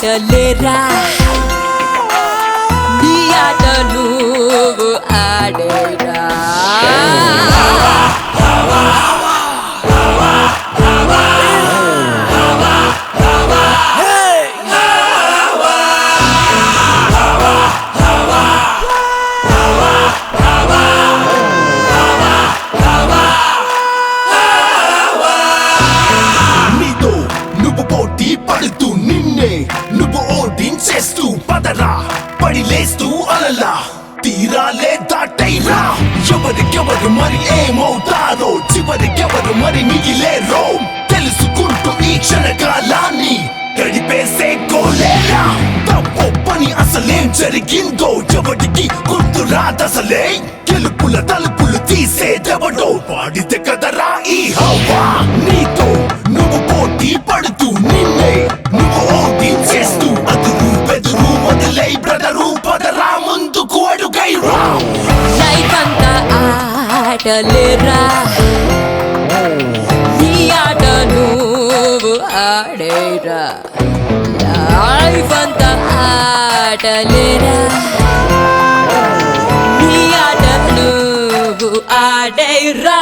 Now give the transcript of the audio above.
ఆటలేరా నీ ఆట నువ్వు ఆడేరా పడుతూ నిన్నే నువ్వు ఓడించేస్తూ పదరా పడి లేస్తూ అలలా తీరాలే దాటైరా ఎవరికెవరు మరి ఏమవుతారో చివరికెవరు మరి మిగిలేరో తెలుసుకుంటూ ఈ క్షణకాలాన్ని గడిపేసే గోలేరా తప్పు పని అసలేం జరిగిందో ఎవరికి గుర్తు రాదసలే గెలుపుల తలుపులు తీసేదెవడో వాడితే కదరా ఈ హవా నీతో నువ్వు పోటీ పడుతూ నిన్నే నువ్వు ఓడించేస్తూ అదురు బెదురు మొదలై బ్రదరు పదరా ముందుకు అడుగైరా లైఫ్ అంతా ఆటలేరా నీ ఆట నువ్వు ఆడేరా లైఫ్ అంతా ఆటలేరా నీ ఆట నువ్వు ఆడేరా